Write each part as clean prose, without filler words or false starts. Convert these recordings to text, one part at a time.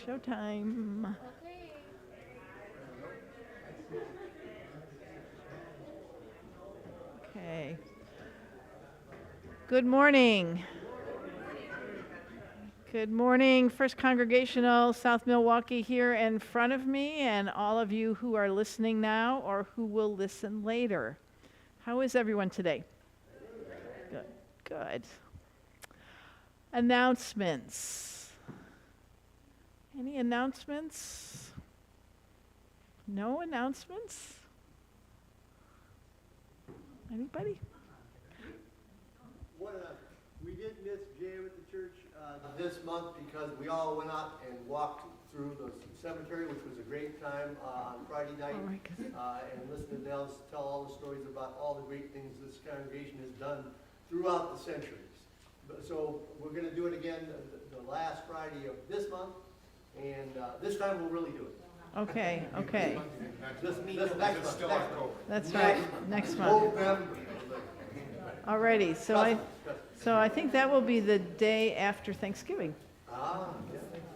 Showtime. Okay. Good morning. Good morning, First Congregational South Milwaukee here in front of me, and all of you who are listening now or who will listen later. How is everyone today? Good. Good. Announcements. Any announcements? No announcements? Anybody? We did miss jam at the church this month because we all went out and walked through the cemetery, which was a great time on Friday night, and listened to Nels tell all the stories about all the great things this congregation has done throughout the centuries. So we're going to do it again the last Friday of this month, and this time we'll really do it. Okay. This next month. That's right, next month. November. Alrighty, so I think that will be the day after Thanksgiving.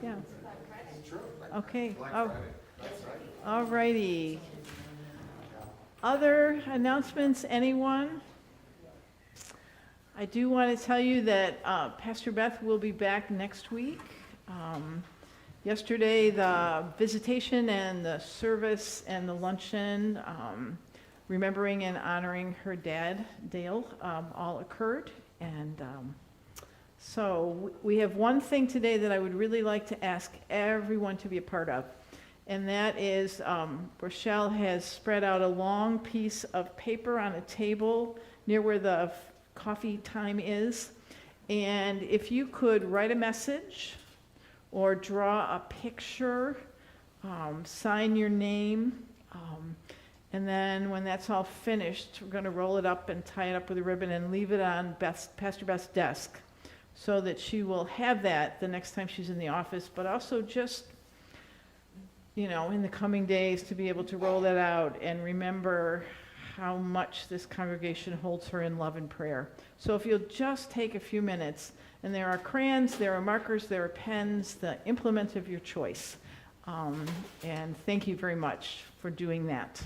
Yeah. Okay. Oh. Alrighty. Other announcements, anyone? I do want to tell you that Pastor Beth will be back next week. Yesterday, the visitation and the service and the luncheon, remembering and honoring her dad, Dale, all occurred. And so we have one thing today that I would really like to ask everyone to be a part of. And that is Rochelle has spread out a long piece of paper on a table near where the coffee time is. And if you could write a message or draw a picture, sign your name, and then when that's all finished, we're going to roll it up and tie it up with a ribbon and leave it on Pastor Beth's desk so that she will have that the next time she's in the office, but also just, in the coming days to be able to roll that out and remember how much this congregation holds her in love and prayer. So if you'll just take a few minutes, and there are crayons, there are markers, there are pens, the implement of your choice. And thank you very much for doing that.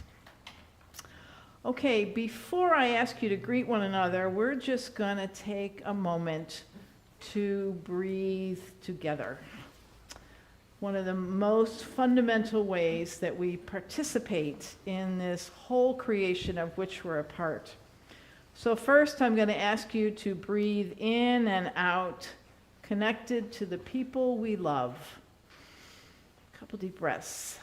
Okay, before I ask you to greet one another, we're just going to take a moment to breathe together. One of the most fundamental ways that we participate in this whole creation of which we're a part. So first, I'm going to ask you to breathe in and out, connected to the people we love. A couple deep breaths.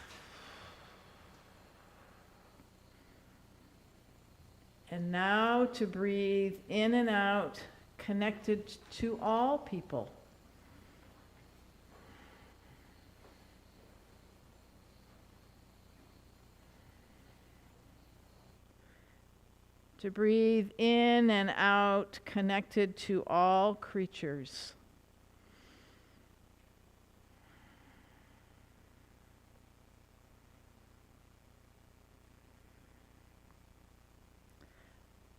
And now to breathe in and out, connected to all people. To breathe in and out, connected to all creatures.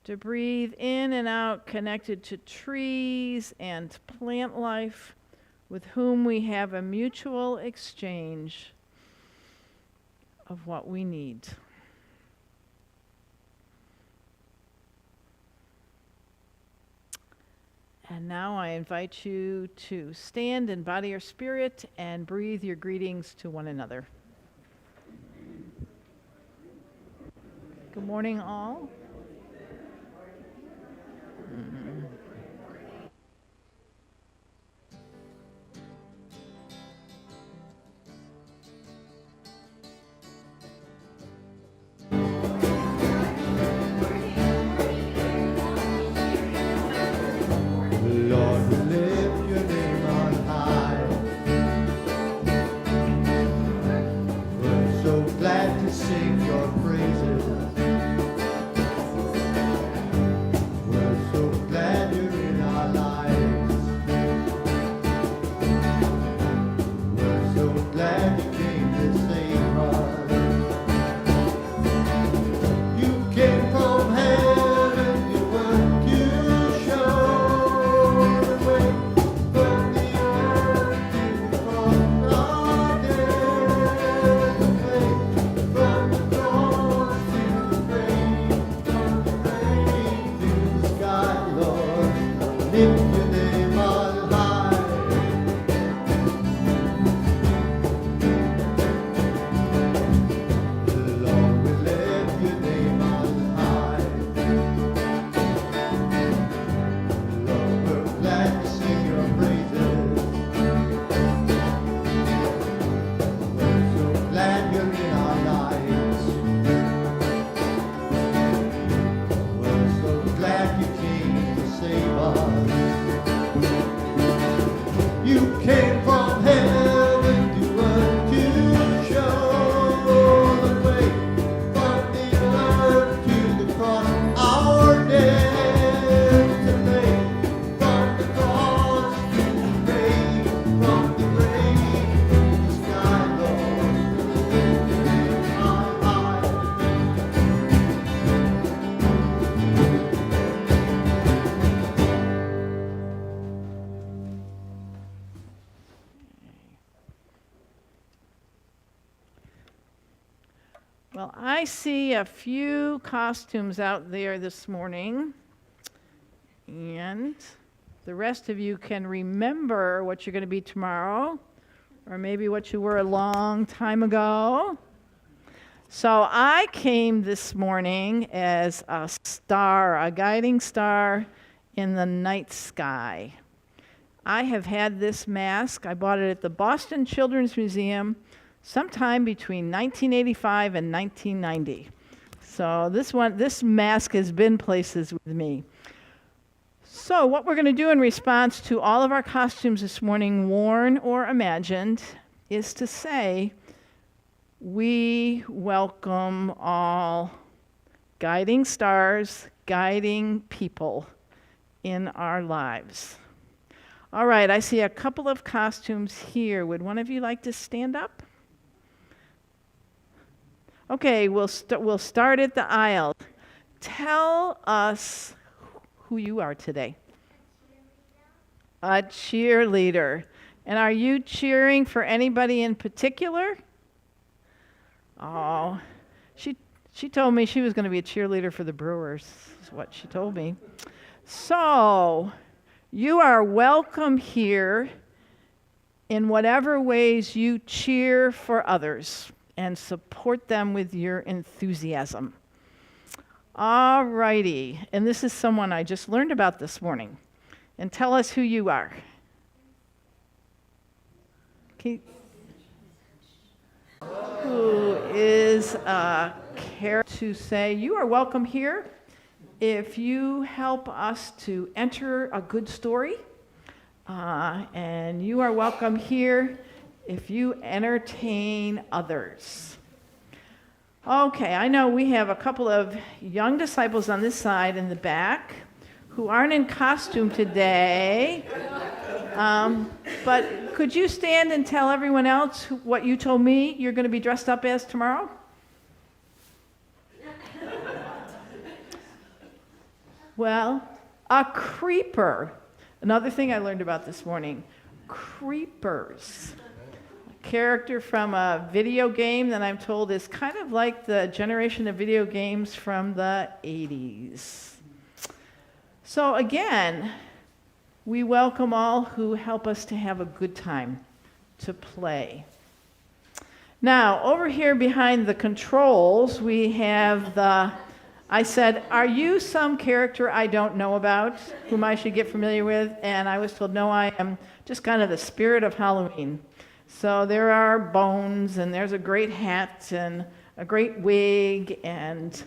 To breathe in and out, connected to trees and plant life with whom we have a mutual exchange of what we need. And now I invite you to stand in body or spirit and breathe your greetings to one another. Good morning, all. Lord, we lift your name on high. We're so glad to sing your praises. lift your name on high. Lord, we lift your name on high. Lord, we're glad to sing your praises. We're so glad you're in our lives. We're so glad you came to save us. You came from heaven to earth to show the way from the earth to the cross. Our debt to pay, from the cross to the grave, from the grave to the sky, Lord. High, high. Well, I see a few costumes out there this morning, and the rest of you can remember what you're going to be tomorrow, or maybe what you were a long time ago. So I came this morning as a star, a guiding star in the night sky. I have had this mask. I bought it at the Boston Children's Museum sometime between 1985 and 1990. So this mask has been places with me. So what we're going to do in response to all of our costumes this morning, worn or imagined, is to say, we welcome all guiding stars, guiding people in our lives. All right, I see a couple of costumes here. Would one of you like to stand up? Okay, we'll start at the aisle. Tell us who you are today. A cheerleader. And are you cheering for anybody in particular? Oh, she told me she was going to be a cheerleader for the Brewers, is what she told me. So, you are welcome here in whatever ways you cheer for others and support them with your enthusiasm. All righty, and this is someone I just learned about this morning. And tell us who you are. Okay. Who is care to say, you are welcome here if you help us to enter a good story. And you are welcome here if you entertain others. Okay, I know we have a couple of young disciples on this side in the back who aren't in costume today. But could you stand and tell everyone else what you told me you're going to be dressed up as tomorrow? Well, a creeper. Another thing I learned about this morning. Creepers. A character from a video game that I'm told is kind of like the generation of video games from the 80s. So again, we welcome all who help us to have a good time, to play. Now, over here behind the controls, we have I said, are you some character I don't know about, whom I should get familiar with? And I was told, no, I am just kind of the spirit of Halloween. So there are bones, and there's a great hat, and a great wig, and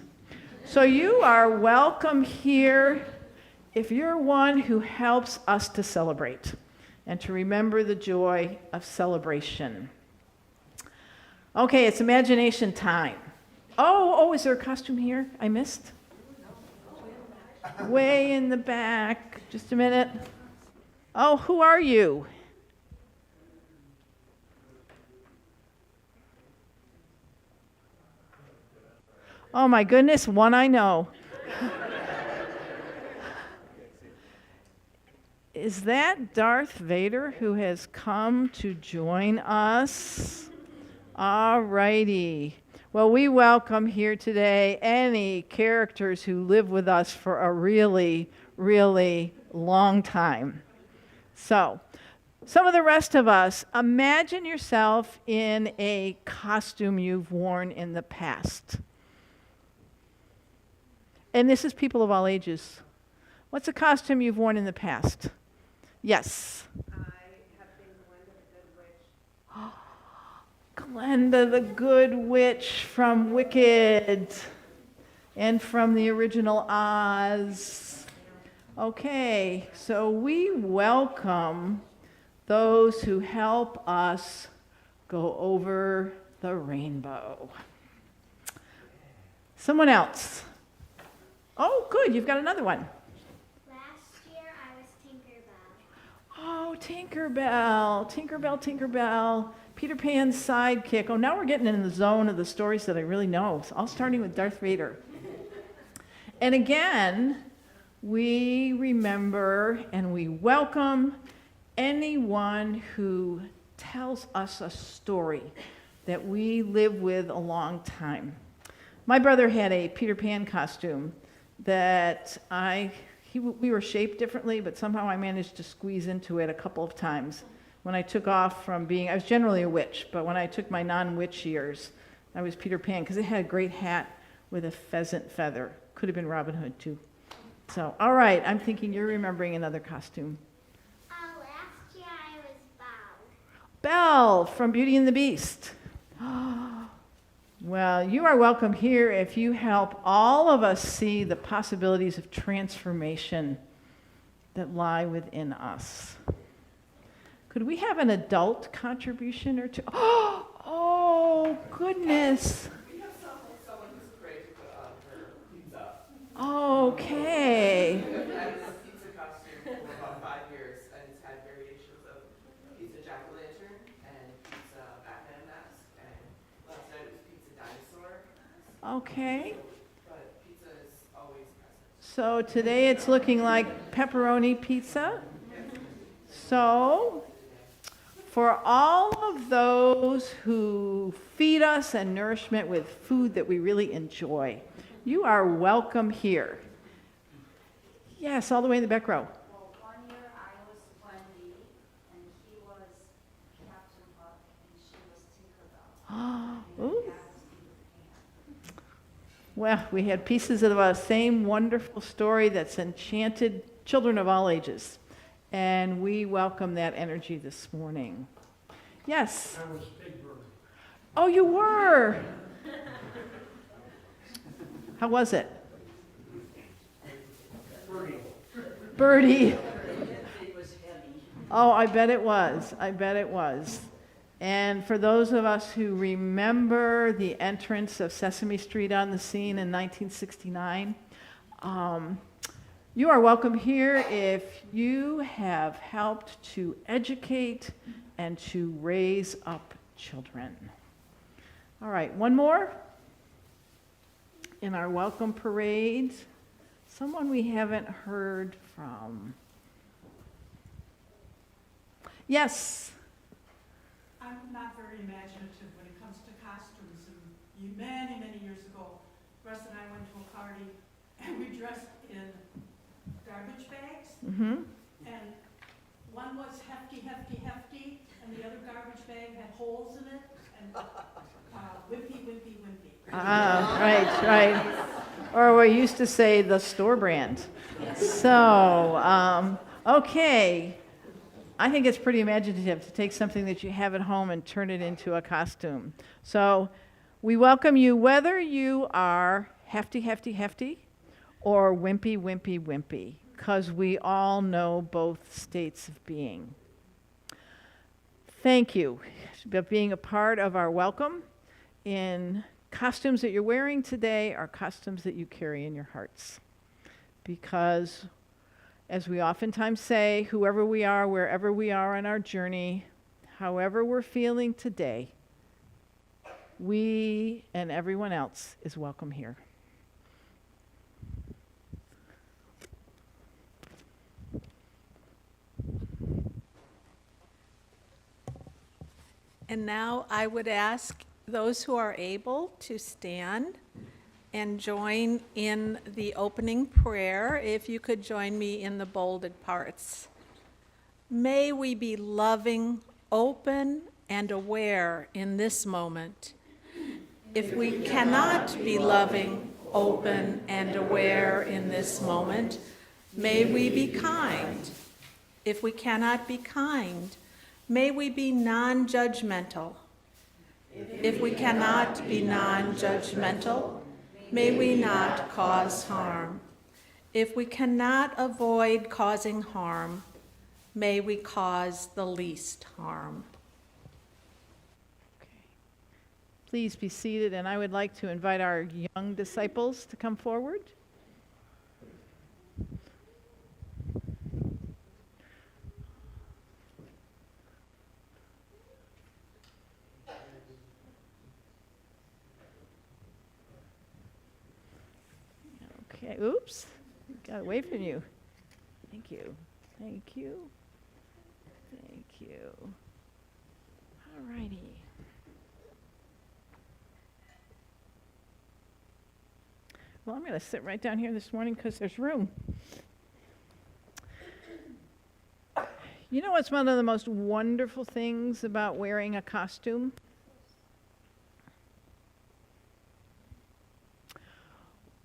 so you are welcome here if you're one who helps us to celebrate and to remember the joy of celebration. Okay, it's imagination time. Oh, is there a costume here I missed? Way in the back. Just a minute. Oh, who are you? Oh my goodness, one I know. Is that Darth Vader who has come to join us? All righty. Well, we welcome here today any characters who live with us for a really, really long time. So, some of the rest of us, imagine yourself in a costume you've worn in the past. And this is people of all ages. What's a costume you've worn in the past? Yes. I have been Glenda Glenda the Good Witch. the Good Witch from Wicked and from the original Oz. Okay, so we welcome those who help us go over the rainbow. Someone else. Oh, good, you've got another one. Last year I was Tinkerbell. Oh, Tinkerbell, Tinkerbell, Tinkerbell, Peter Pan's sidekick. Oh, now we're getting in the zone of the stories that I really know, all starting with Darth Vader. And again, we remember and we welcome anyone who tells us a story that we live with a long time. My brother had a Peter Pan costume that we were shaped differently, but somehow I managed to squeeze into it a couple of times. When I took off from being, I was generally a witch, but when I took my non-witch years, I was Peter Pan, because it had a great hat with a pheasant feather. Could have been Robin Hood, too. So, all right, I'm thinking you're remembering another costume. Last year I was Belle. Belle from Beauty and the Beast. Well, you are welcome here if you help all of us see the possibilities of transformation that lie within us. Could we have an adult contribution or two? Oh, goodness. We have someone who's created her pizza. Okay. I've had this pizza costume for about 5 years, and it's had variations of pizza jack-o'-lantern and pizza Batman mask, and last night it was pizza dinosaur. Okay. But pizza is always present. So today it's looking like pepperoni pizza. So, for all of those who feed us and nourishment with food that we really enjoy, you are welcome here. Yes, all the way in the back row. Well, 1 year I was Wendy, and he was Captain Hook, and she was Tinkerbell. And Ooh. Dad was Peter Pan. Well, we had pieces of the same wonderful story that's enchanted children of all ages. And we welcome that energy this morning. Yes? I was Big Bird. Oh, you were? How was it? Birdie. Oh, I bet it was. I bet it was. And for those of us who remember the entrance of Sesame Street on the scene in 1969, you are welcome here if you have helped to educate and to raise up children. All right, one more in our welcome parade. Someone we haven't heard from. Yes. I'm not very imaginative when it comes to costumes. And many, many years ago, Russ and I went to a party and we dressed in garbage bags. Mm-hmm. And one was hefty, hefty, hefty, and the other garbage bag had holes in it, and wimpy, wimpy, wimpy. Ah, right. Or we used to say the store brand. So, okay. I think it's pretty imaginative to take something that you have at home and turn it into a costume. So we welcome you whether you are hefty, hefty, hefty, or wimpy, wimpy, wimpy, because we all know both states of being. Thank you for being a part of our welcome. In costumes that you're wearing today are costumes that you carry in your hearts. Because, as we oftentimes say, whoever we are, wherever we are on our journey, however we're feeling today, we and everyone else is welcome here. And now I would ask those who are able to stand and join in the opening prayer. If you could join me in the bolded parts. May we be loving, open, and aware in this moment. If we cannot be loving, open, and aware in this moment, may we be kind. If we cannot be kind, may we be non-judgmental. If we cannot be non-judgmental, may we not cause harm. If we cannot avoid causing harm, may we cause the least harm. Please be seated, and I would like to invite our young disciples to come forward. Okay, oops, got away from you. Thank you, thank you, thank you. All righty. Well, I'm going to sit right down here this morning because there's room. You know what's one of the most wonderful things about wearing a costume?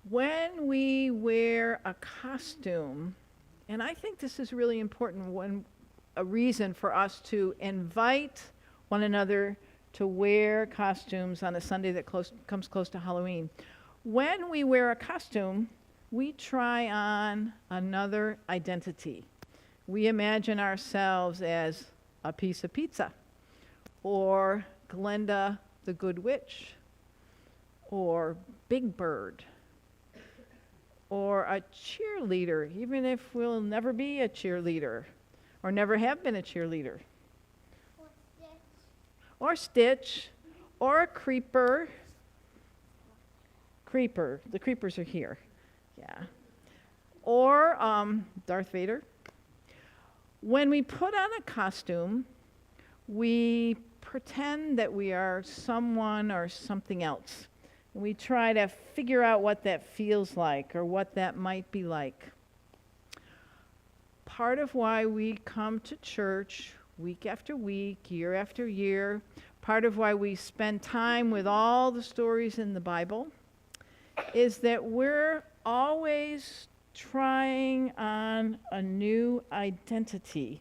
When we wear a costume, and I think this is really important, a reason for us to invite one another to wear costumes on a Sunday that comes close to Halloween. When we wear a costume, we try on another identity. We imagine ourselves as a piece of pizza, or Glenda the Good Witch, or Big Bird, or a cheerleader, even if we'll never be a cheerleader, or never have been a cheerleader. Or Stitch, or a creeper. The creepers are here, yeah. Or Darth Vader. When we put on a costume, we pretend that we are someone or something else. And we try to figure out what that feels like or what that might be like. Part of why we come to church week after week, year after year, part of why we spend time with all the stories in the Bible, is that we're always trying on a new identity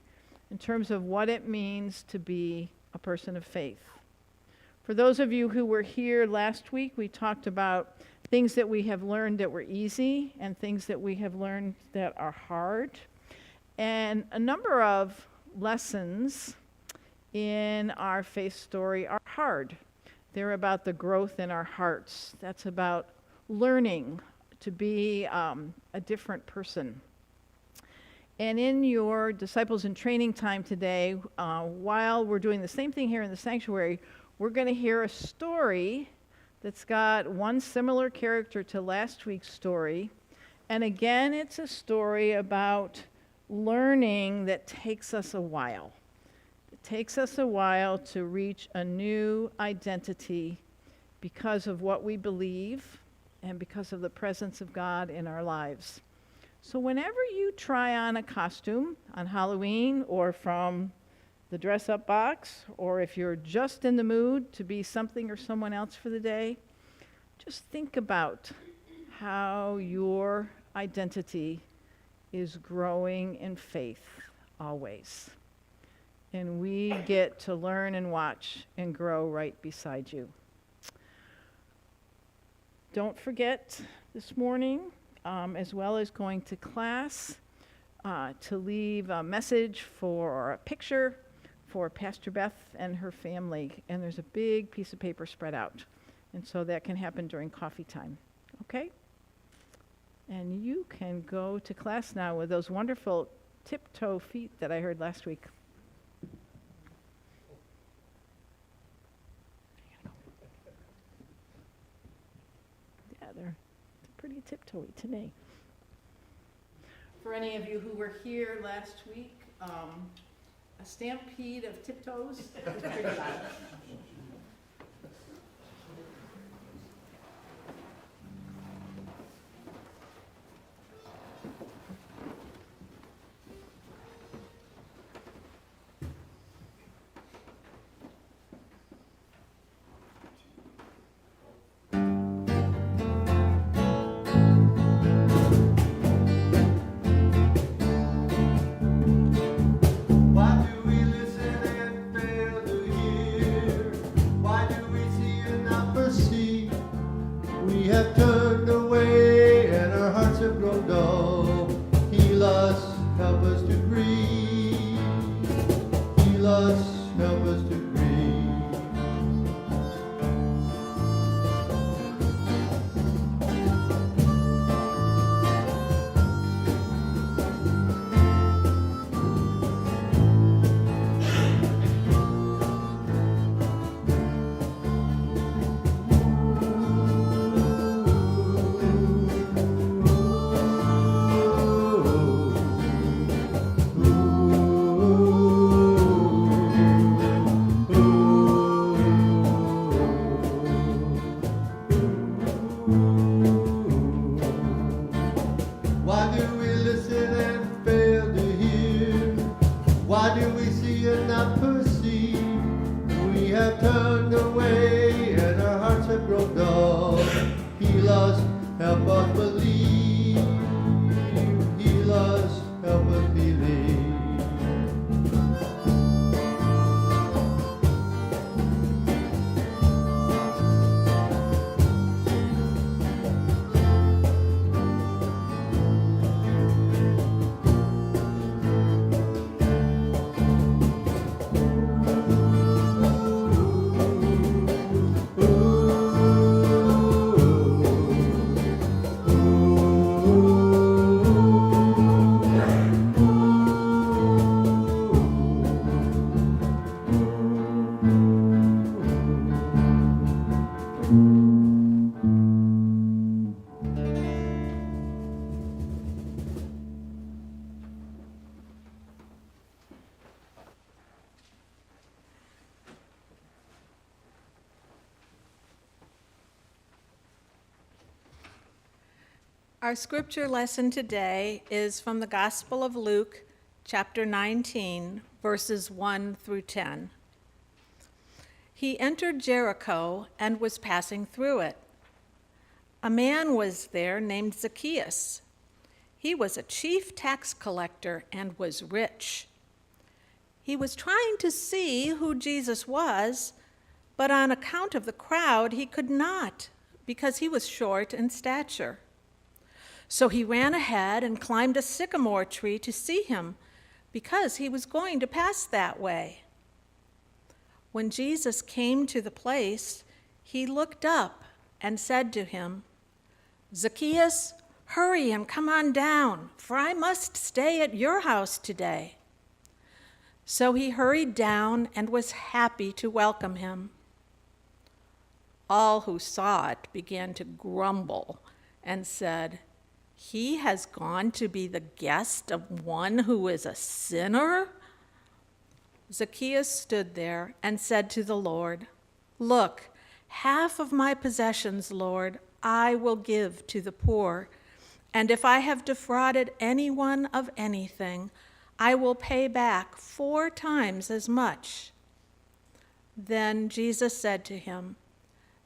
in terms of what it means to be a person of faith. For those of you who were here last week, we talked about things that we have learned that were easy and things that we have learned that are hard. And a number of lessons in our faith story are hard. They're about the growth in our hearts. That's about learning to be a different person. And in your disciples in training time today, while we're doing the same thing here in the sanctuary, we're going to hear a story that's got one similar character to last week's story. And again, it's a story about learning that takes us a while. It takes us a while to reach a new identity because of what we believe and because of the presence of God in our lives. So whenever you try on a costume on Halloween or from the dress-up box, or if you're just in the mood to be something or someone else for the day, just think about how your identity is growing in faith always. And we get to learn and watch and grow right beside you. Don't forget this morning, as well as going to class, to leave a message or a picture for Pastor Beth and her family. And there's a big piece of paper spread out. And so that can happen during coffee time. Okay? And you can go to class now with those wonderful tiptoe feet that I heard last week. Yeah, they're pretty tiptoey today. For any of you who were here last week, a stampede of tiptoes is pretty loud. grow dull. Heal us, help us to breathe. Heal us, help us to breathe. Why do we listen and fail to hear? Why do we see and not perceive? We have turned away and our hearts have grown dull. Heal us, help us believe. Heal us, help us believe. Our scripture lesson today is from the Gospel of Luke, chapter 19, verses 1 through 10. He entered Jericho and was passing through it. A man was there named Zacchaeus. He was a chief tax collector and was rich. He was trying to see who Jesus was, but on account of the crowd, he could not, because he was short in stature. So he ran ahead and climbed a sycamore tree to see him, because he was going to pass that way. When Jesus came to the place, he looked up and said to him, "Zacchaeus, hurry and come on down, for I must stay at your house today." So he hurried down and was happy to welcome him. All who saw it began to grumble and said, "He has gone to be the guest of one who is a sinner?" Zacchaeus stood there and said to the Lord, "Look, half of my possessions, Lord, I will give to the poor, and if I have defrauded anyone of anything, I will pay back 4 times as much." Then Jesus said to him,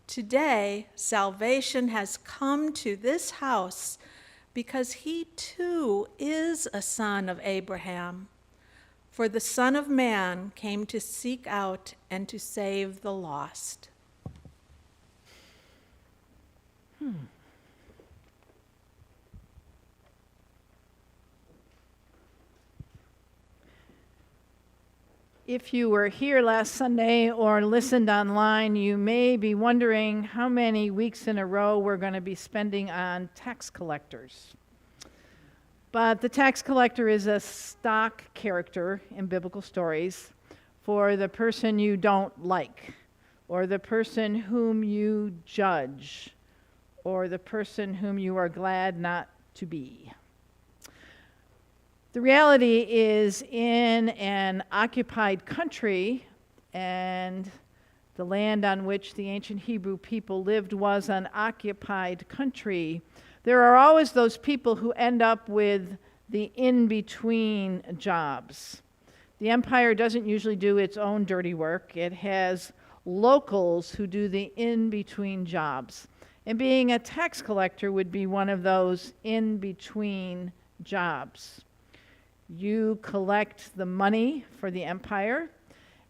"Today salvation has come to this house, because he too is a son of Abraham. For the Son of Man came to seek out and to save the lost." If you were here last Sunday or listened online, you may be wondering how many weeks in a row we're going to be spending on tax collectors. But the tax collector is a stock character in biblical stories for the person you don't like, or the person whom you judge, or the person whom you are glad not to be. The reality is, in an occupied country, and the land on which the ancient Hebrew people lived was an occupied country, there are always those people who end up with the in-between jobs. The empire doesn't usually do its own dirty work. It has locals who do the in-between jobs. And being a tax collector would be one of those in-between jobs. You collect the money for the empire,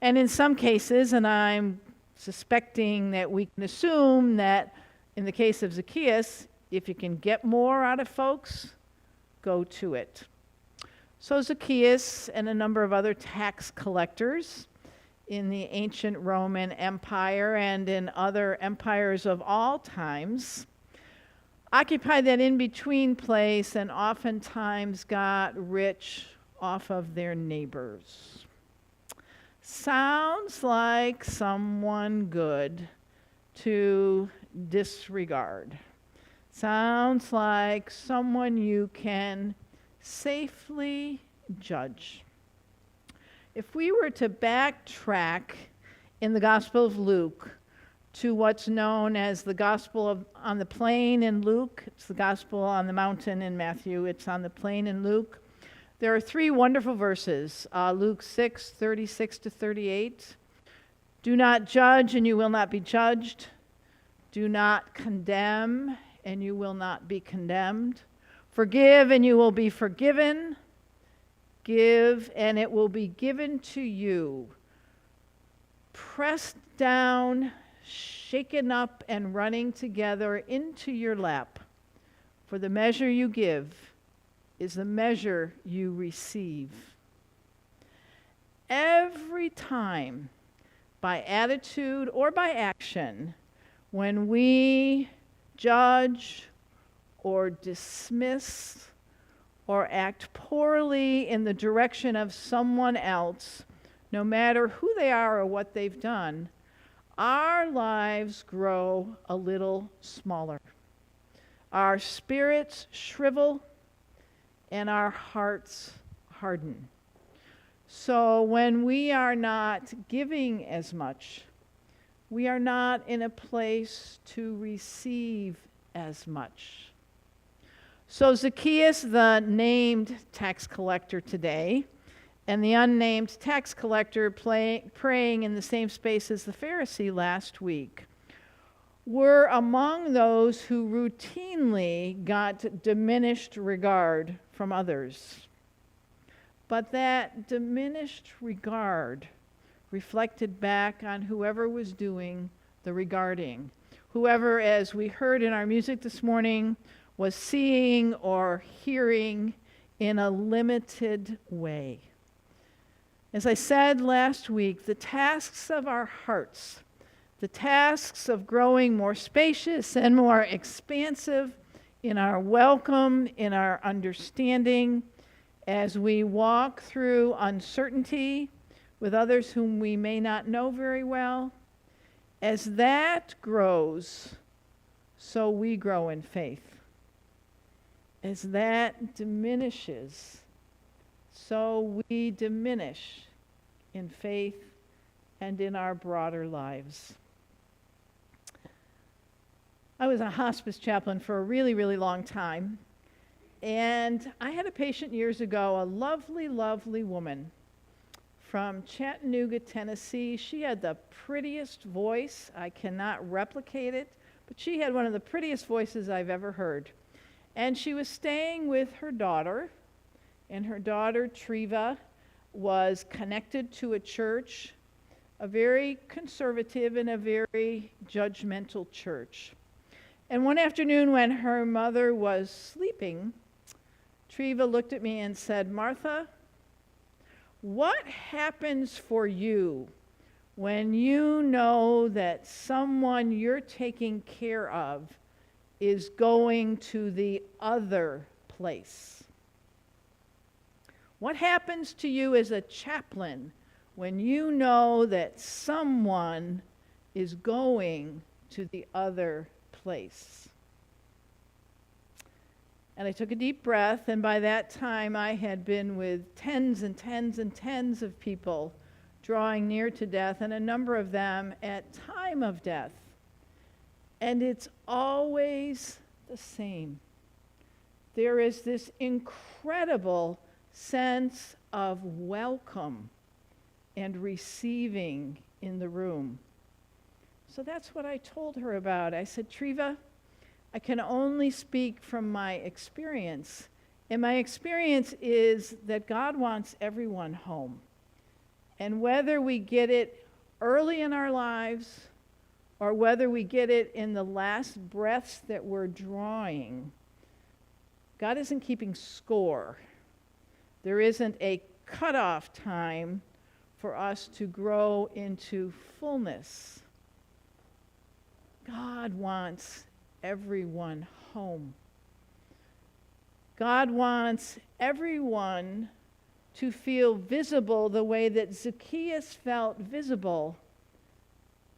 and in some cases, and I'm suspecting that we can assume that in the case of Zacchaeus, if you can get more out of folks, go to it. So Zacchaeus and a number of other tax collectors in the ancient Roman Empire and in other empires of all times occupied that in-between place and oftentimes got rich off of their neighbors. Sounds like someone good to disregard. Sounds like someone you can safely judge. If we were to backtrack in the Gospel of Luke to what's known as the Gospel on the Plain in Luke, it's the Gospel on the Mountain in Matthew, it's on the Plain in Luke, there are 3 wonderful verses, Luke 6, 36 to 38. Do not judge and you will not be judged. Do not condemn and you will not be condemned. Forgive and you will be forgiven. Give and it will be given to you. Pressed down, shaken up, and running together into your lap. For the measure you give is the measure you receive. Every time, by attitude or by action, when we judge or dismiss or act poorly in the direction of someone else, no matter who they are or what they've done, our lives grow a little smaller. Our spirits shrivel and our hearts harden. So when we are not giving as much, we are not in a place to receive as much. So Zacchaeus, the named tax collector today, and the unnamed tax collector praying in the same space as the Pharisee last week, were among those who routinely got diminished regard from others. But that diminished regard reflected back on whoever was doing the regarding. Whoever, as we heard in our music this morning, was seeing or hearing in a limited way. As I said last week, the tasks of our hearts, the tasks of growing more spacious and more expansive in our welcome, in our understanding, as we walk through uncertainty with others whom we may not know very well, as that grows, so we grow in faith. As that diminishes, so we diminish in faith and in our broader lives. I was a hospice chaplain for a really, really long time, and I had a patient years ago, a lovely, lovely woman from Chattanooga, Tennessee. She had the prettiest voice. I cannot replicate it, but she had one of the prettiest voices I've ever heard. And she was staying with her daughter, and her daughter, Treva, was connected to a church, a very conservative and a very judgmental church. And one afternoon when her mother was sleeping, Treva looked at me and said, "Martha, what happens for you when you know that someone you're taking care of is going to the other place? What happens to you as a chaplain when you know that someone is going to the other place?" And I took a deep breath, and by that time I had been with tens and tens and tens of people drawing near to death, and a number of them at time of death. And it's always the same. There is this incredible sense of welcome and receiving in the room. So that's what I told her about. I said, "Treva, I can only speak from my experience. And my experience is that God wants everyone home. And whether we get it early in our lives or whether we get it in the last breaths that we're drawing, God isn't keeping score. There isn't a cutoff time for us to grow into fullness. God wants everyone home. God wants everyone to feel visible the way that Zacchaeus felt visible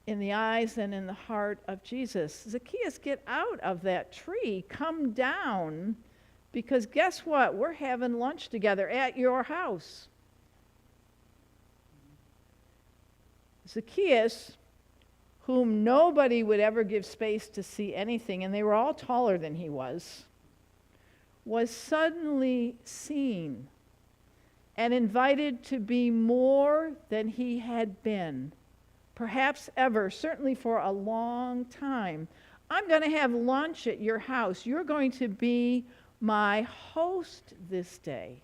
in the eyes and in the heart of Jesus. Zacchaeus, get out of that tree. Come down, because guess what? We're having lunch together at your house. Zacchaeus, whom nobody would ever give space to see anything, and they were all taller than he was suddenly seen and invited to be more than he had been, perhaps ever, certainly for a long time. I'm going to have lunch at your house. You're going to be my host this day,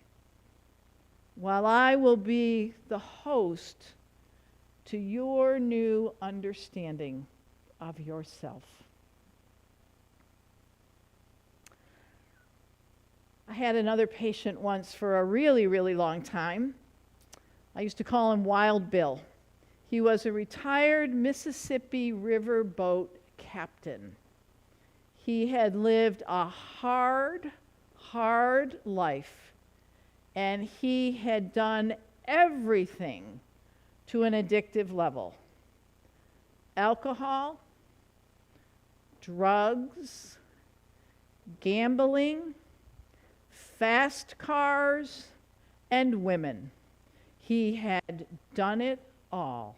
while I will be the host to your new understanding of yourself. I had another patient once for a really, really long time. I used to call him Wild Bill. He was a retired Mississippi River boat captain. He had lived a hard life, and he had done everything to an addictive level. Alcohol, drugs, gambling, fast cars, and women. He had done it all.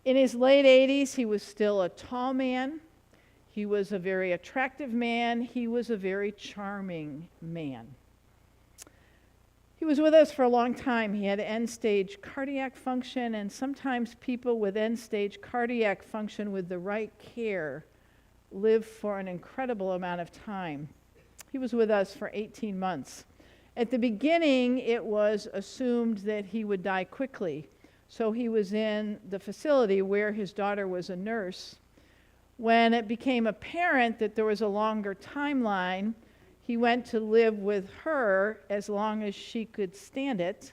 In his late 80s, he was still a tall man. He was a very attractive man. He was a very charming man. He was with us for a long time. He had end-stage cardiac function, and sometimes people with end-stage cardiac function with the right care live for an incredible amount of time. He was with us for 18 months. At the beginning, it was assumed that he would die quickly, so he was in the facility where his daughter was a nurse. When it became apparent that there was a longer timeline, he went to live with her as long as she could stand it,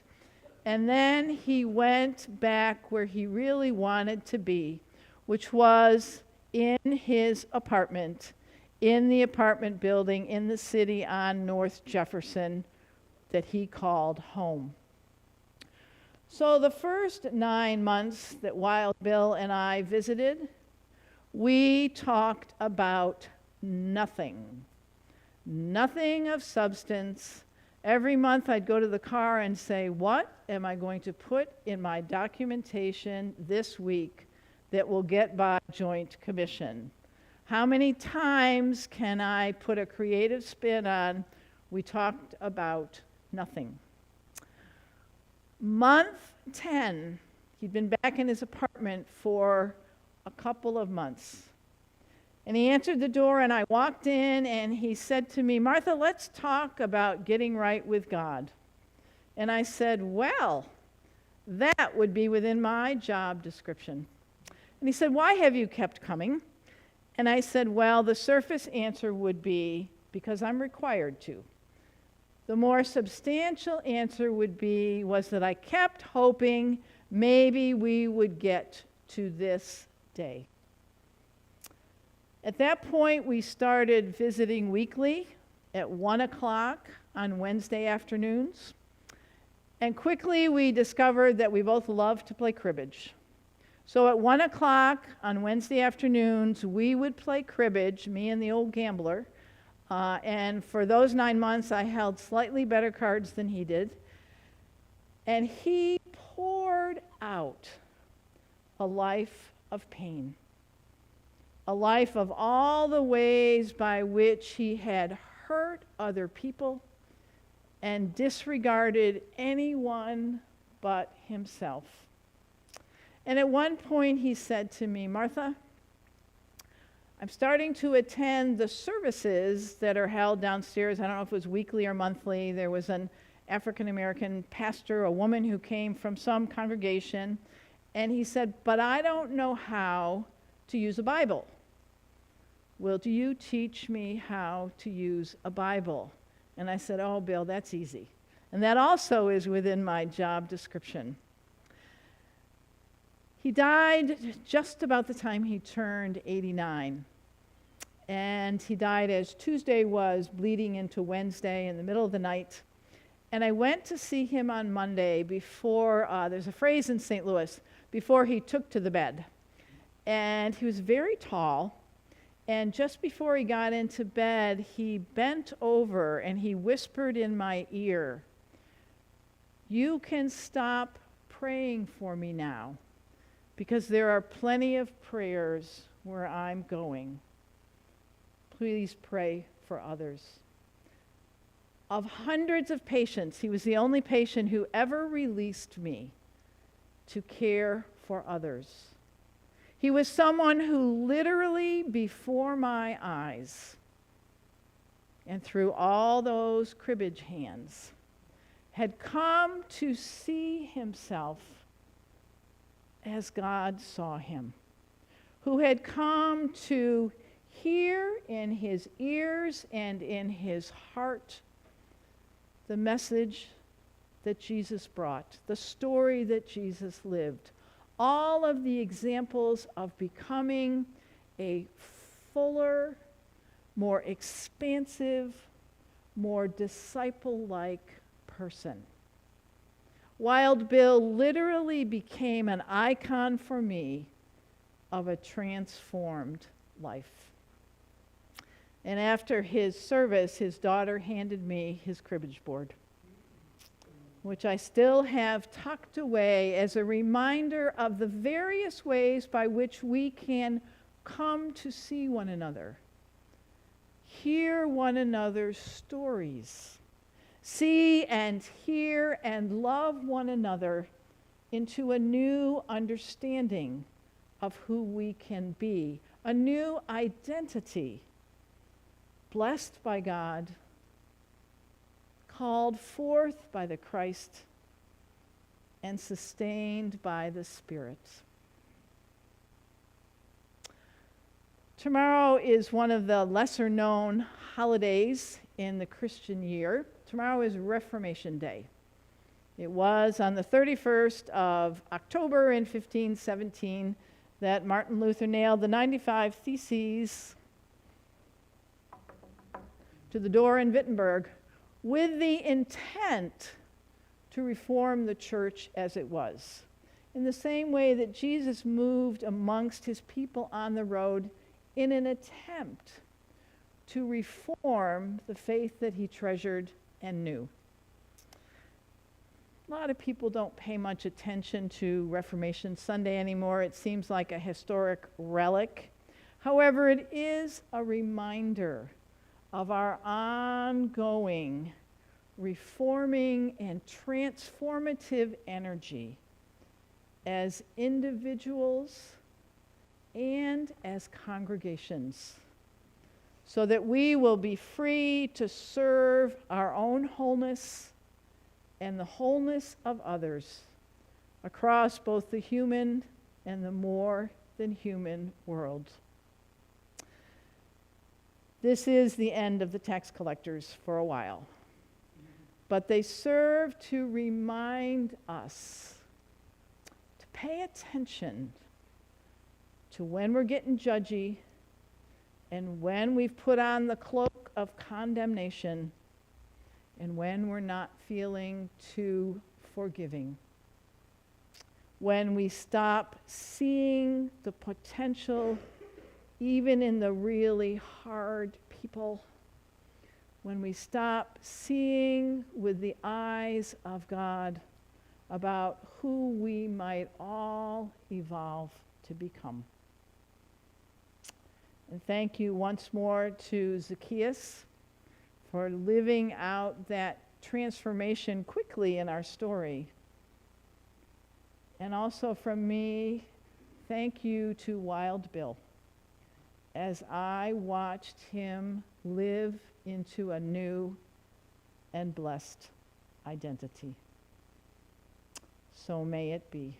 and then he went back where he really wanted to be, which was in his apartment, in the apartment building in the city on North Jefferson that he called home. So the first 9 months that Wild Bill and I visited, we talked about nothing of substance. Every month I'd go to the car and say, what am I going to put in my documentation this week that will get by Joint Commission? How many times can I put a creative spin on? We talked about nothing. Month 10, he'd been back in his apartment for a couple of months. And he answered the door, and I walked in, and he said to me, Martha, let's talk about getting right with God. And I said, well, that would be within my job description. And he said, why have you kept coming? And I said, well, the surface answer would be, because I'm required to. The more substantial answer was that I kept hoping maybe we would get to this day. At that point, we started visiting weekly at 1 o'clock on Wednesday afternoons. And quickly we discovered that we both loved to play cribbage. So at 1 o'clock on Wednesday afternoons, we would play cribbage, me and the old gambler. And for those 9 months, I held slightly better cards than he did. And he poured out a life of pain, a life of all the ways by which he had hurt other people and disregarded anyone but himself. And at one point he said to me, Martha, I'm starting to attend the services that are held downstairs. I don't know if it was weekly or monthly. There was an African-American pastor, a woman who came from some congregation, and he said, but I don't know how to use a Bible. Will you teach me how to use a Bible? And I said, oh, Bill, that's easy. And that also is within my job description. He died just about the time he turned 89. And he died as Tuesday was bleeding into Wednesday in the middle of the night. And I went to see him on Monday before, there's a phrase in St. Louis, before he took to the bed. And he was very tall. And just before he got into bed, he bent over and he whispered in my ear, "You can stop praying for me now, because there are plenty of prayers where I'm going. Please pray for others." Of hundreds of patients, he was the only patient who ever released me to care for others. He was someone who literally before my eyes and through all those cribbage hands had come to see himself as God saw him, who had come to hear in his ears and in his heart the message that Jesus brought, the story that Jesus lived, all of the examples of becoming a fuller, more expansive, more disciple-like person. Wild Bill literally became an icon for me of a transformed life. And after his service, his daughter handed me his cribbage board, which I still have tucked away as a reminder of the various ways by which we can come to see one another, hear one another's stories, see and hear and love one another into a new understanding of who we can be, a new identity, blessed by God, called forth by the Christ, and sustained by the Spirit. Tomorrow is one of the lesser-known holidays in the Christian year. Tomorrow is Reformation Day. It was on the 31st of October in 1517 that Martin Luther nailed the 95 Theses to the door in Wittenberg, with the intent to reform the church as it was. In the same way that Jesus moved amongst his people on the road in an attempt to reform the faith that he treasured and knew. A lot of people don't pay much attention to Reformation Sunday anymore. It seems like a historic relic. However, it is a reminder of our ongoing reforming and transformative energy as individuals and as congregations, so that we will be free to serve our own wholeness and the wholeness of others across both the human and the more than human world. This is the end of the tax collectors for a while, but they serve to remind us to pay attention to when we're getting judgy and when we've put on the cloak of condemnation and when we're not feeling too forgiving. When we stop seeing the potential even in the really hard people, when we stop seeing with the eyes of God about who we might all evolve to become. And thank you once more to Zacchaeus for living out that transformation quickly in our story. And also from me, thank you to Wild Bill, as I watched him live into a new and blessed identity. So may it be.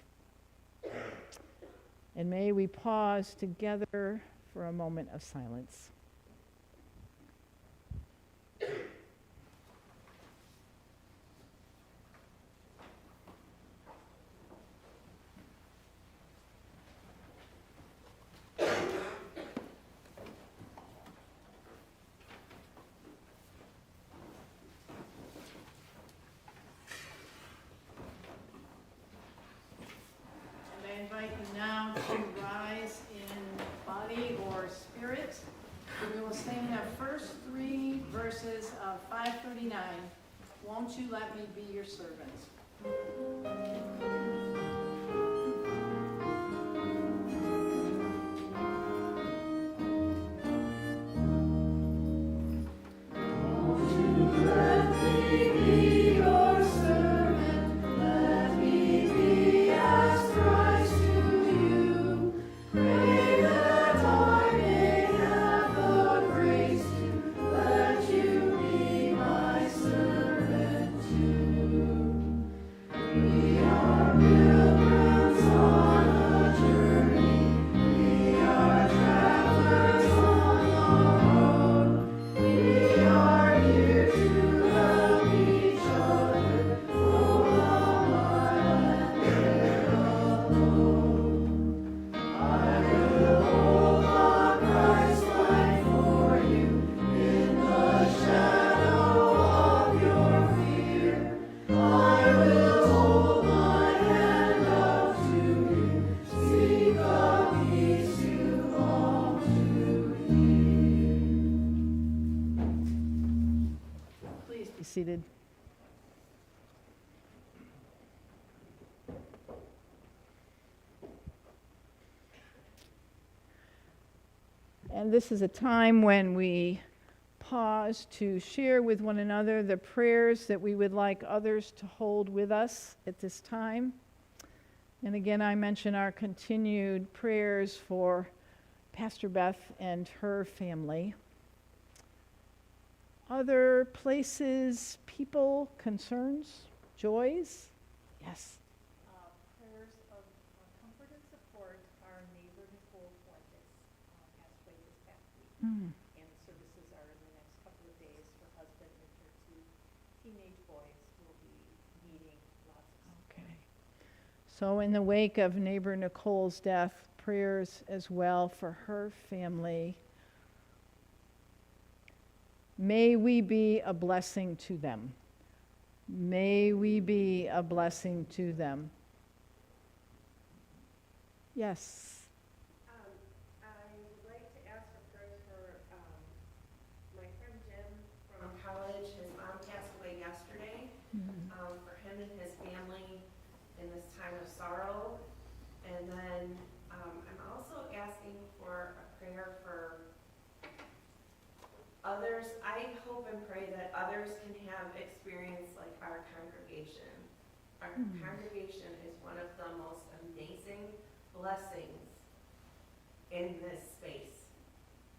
And may we pause together for a moment of silence. I invite you now to rise in body or spirit. We will sing the first 3 verses of 539. Won't you let me be your servant? Please be seated. And this is a time when we pause to share with one another the prayers that we would like others to hold with us at this time. And again, I mention our continued prayers for Pastor Beth and her family. Other places, people, concerns, joys? Yes. Prayers of comfort and support. Our neighbor Nicole Fuentes passed away this past week. Mm. And services are in the next couple of days. Her husband and her 2 teenage boys will be meeting lots of support. Okay. So in the wake of neighbor Nicole's death, prayers as well for her family. May we be a blessing to them. May we be a blessing to them. Yes. I would like to ask for prayers for my friend Jim from college. His mom passed away yesterday. For him and his family in this time of sorrow. And then I'm also asking for a prayer for others. I hope and pray that others can have experience like our congregation. Our congregation is one of the most amazing blessings in this space.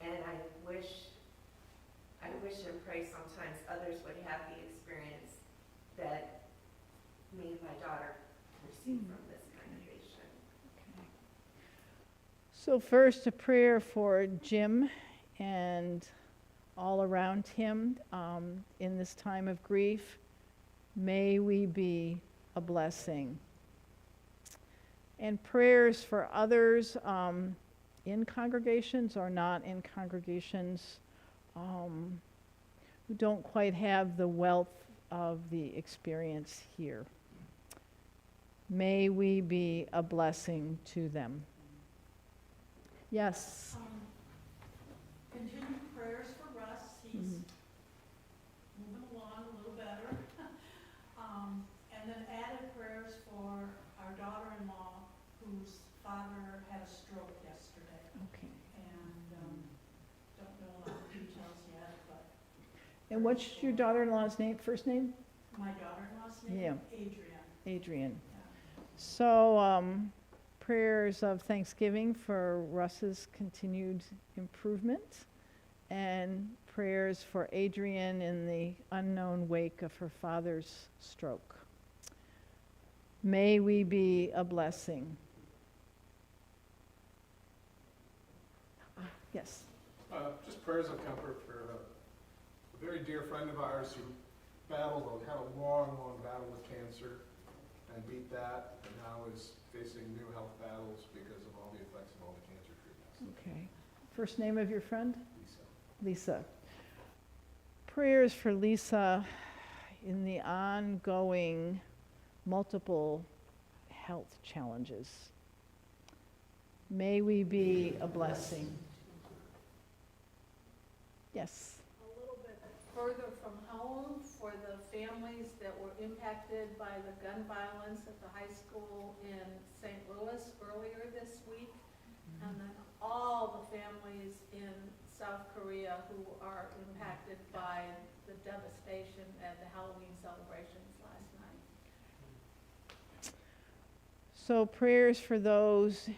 And I wish and pray sometimes others would have the experience that me and my daughter received from this congregation. So first, a prayer for Jim and all around him in this time of grief. May we be a blessing. And prayers for others in congregations or not in congregations who don't quite have the wealth of the experience here. May we be a blessing to them. Yes. Continued prayers for Russ. He's moving along a little better. And then added prayers for our daughter-in-law whose father had a stroke yesterday. Okay. And don't know a lot of details yet, but And what's your daughter-in-law's name, first name? my daughter-in-law's name? Yeah. Adrian. Adrian. Yeah. So, prayers of thanksgiving for Russ's continued improvement, and prayers for Adrian in the unknown wake of her father's stroke. May we be a blessing. Yes. Just prayers of comfort for a very dear friend of ours who had a long, long battle with cancer and beat that, and now is facing new health battles because of all the effects of all the cancer treatments. Okay. First name of your friend? Lisa. Lisa. Prayers for Lisa in the ongoing multiple health challenges. May we be a blessing. Yes. A little bit further from home for the families that were impacted by the gun violence at the high school in St. Louis earlier this week. And then all the families in South Korea who are impacted by the devastation at the Halloween celebrations last night. So prayers for those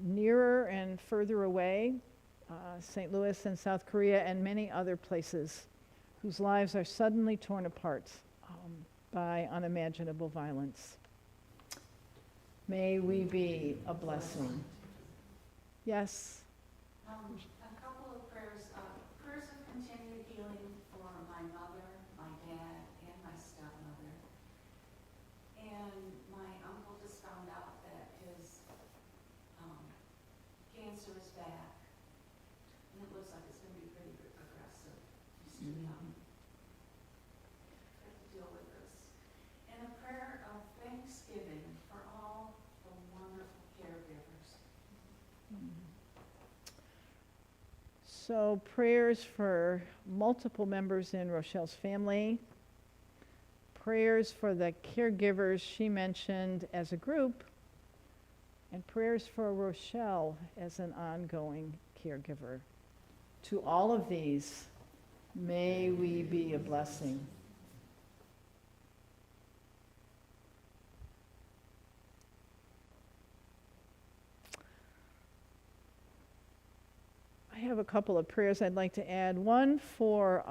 nearer and further away, St. Louis and South Korea and many other places whose lives are suddenly torn apart by unimaginable violence. May we be a blessing. Yes. A couple of prayers, prayers of continued healing for my mother, my dad, and my stepmother. And my uncle just found out that his cancer is back, and it looks like it's going to be pretty progressive. He's too young to deal with this. And a prayer of thanksgiving for all the wonderful caregivers. So prayers for multiple members in Rochelle's family, prayers for the caregivers she mentioned as a group, and prayers for Rochelle as an ongoing caregiver. To all of these, may we be a blessing. I have a couple of prayers I'd like to add. One for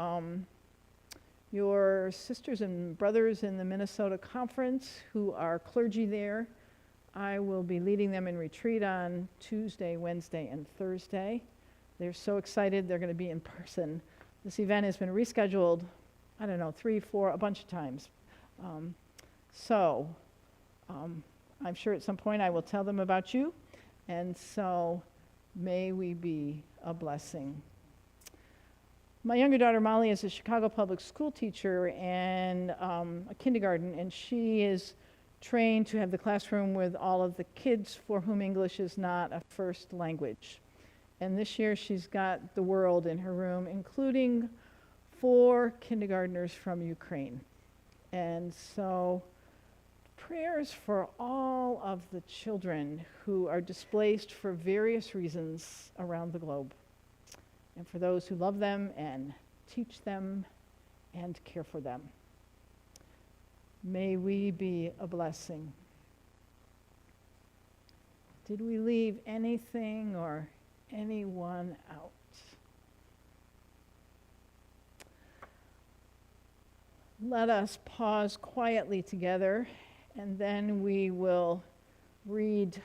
your sisters and brothers in the Minnesota Conference who are clergy there. I will be leading them in retreat on Tuesday, Wednesday, and Thursday. They're so excited they're going to be in person. This event has been rescheduled, 3, 4, a bunch of times. I'm sure at some point I will tell them about you. And so may we be a blessing. My younger daughter Molly is a Chicago public school teacher and a kindergarten, and she is trained to have the classroom with all of the kids for whom English is not a first language. And this year she's got the world in her room, including 4 kindergartners from Ukraine. And so prayers for all of the children who are displaced for various reasons around the globe, and for those who love them and teach them and care for them. May we be a blessing. Did we leave anything or anyone out? Let us pause quietly together, and then we will read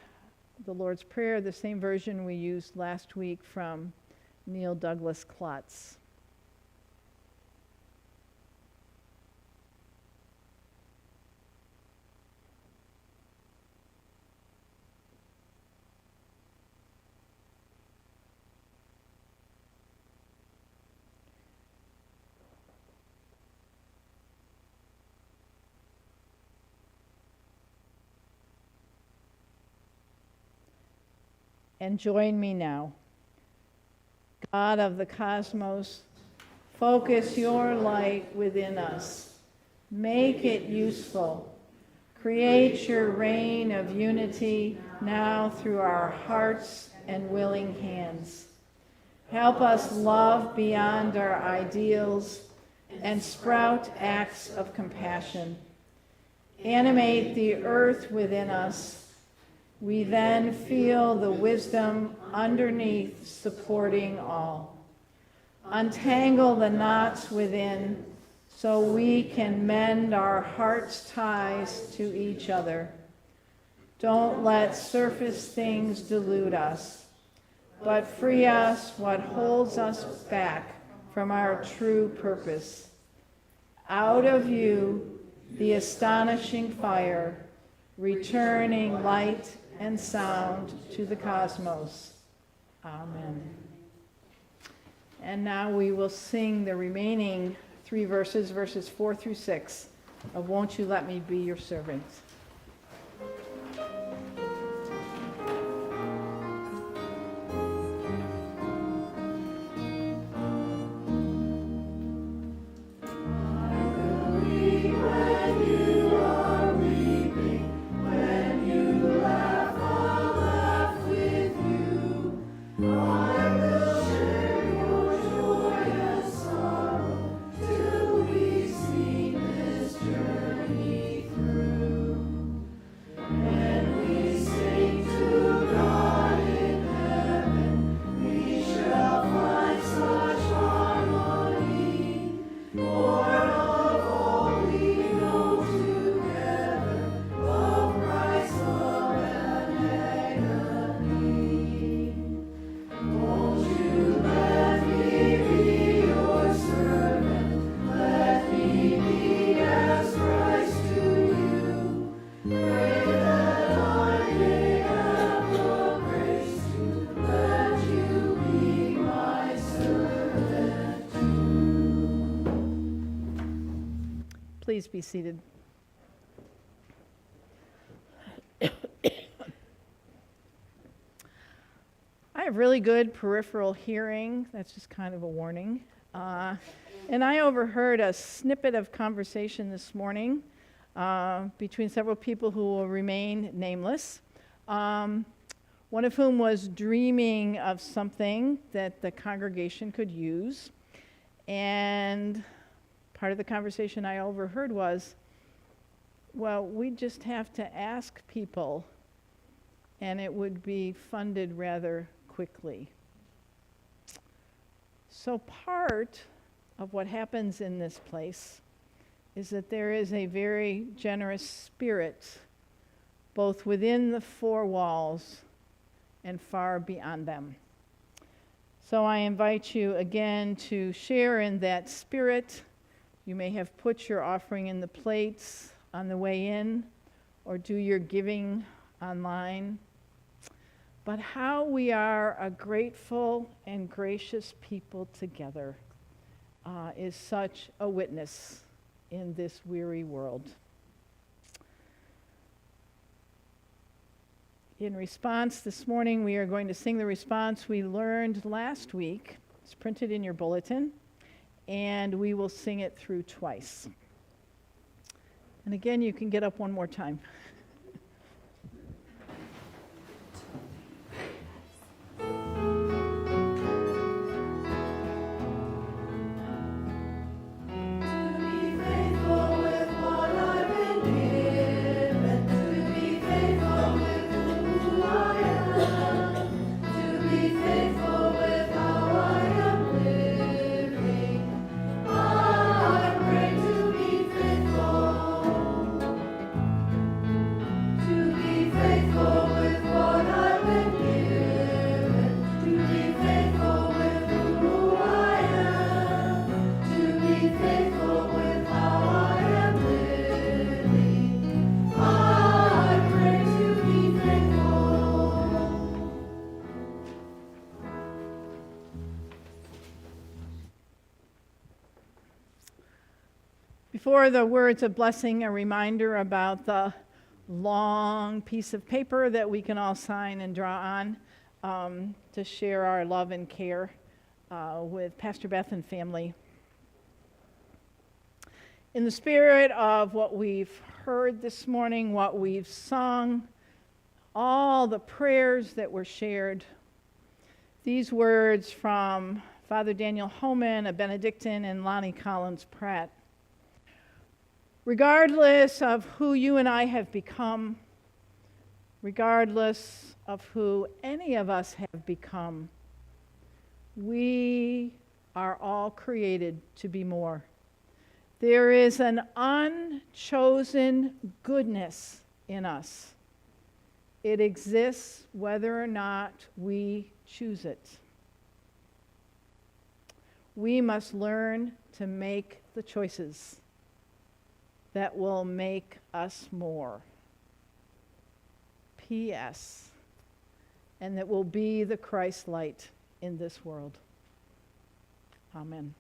the Lord's Prayer, the same version we used last week from Neil Douglas Klotz. And join me now. God of the cosmos, focus your light within us. Make it useful. Create your reign of unity now through our hearts and willing hands. Help us love beyond our ideals and sprout acts of compassion. Animate the earth within us. We then feel the wisdom underneath supporting all. Untangle the knots within so we can mend our heart's ties to each other. Don't let surface things delude us, but free us what holds us back from our true purpose. Out of you, the astonishing fire, returning light and sound to the cosmos. Amen. And now we will sing the remaining 3 verses, verses 4 through 6, of Won't You Let Me Be Your Servant. Please be seated. I have really good peripheral hearing. That's just kind of a warning. And I overheard a snippet of conversation this morning between several people who will remain nameless, one of whom was dreaming of something that the congregation could use. And part of the conversation I overheard was, well, we just have to ask people, and it would be funded rather quickly. So part of what happens in this place is that there is a very generous spirit, both within the 4 walls and far beyond them. So I invite you again to share in that spirit. You may have put your offering in the plates on the way in, or do your giving online. But how we are a grateful and gracious people together is such a witness in this weary world. In response this morning, we are going to sing the response we learned last week. It's printed in your bulletin. And we will sing it through twice. And again, you can get up one more time. Before the words of blessing, a reminder about the long piece of paper that we can all sign and draw on to share our love and care with Pastor Beth and family. In the spirit of what we've heard this morning, what we've sung, all the prayers that were shared, these words from Father Daniel Homan, a Benedictine, and Lonnie Collins Pratt. Regardless of who you and I have become, regardless of who any of us have become, we are all created to be more. There is an unchosen goodness in us. It exists whether or not we choose it. We must learn to make the choices that will make us more. P.S. And that will be the Christ light in this world. Amen.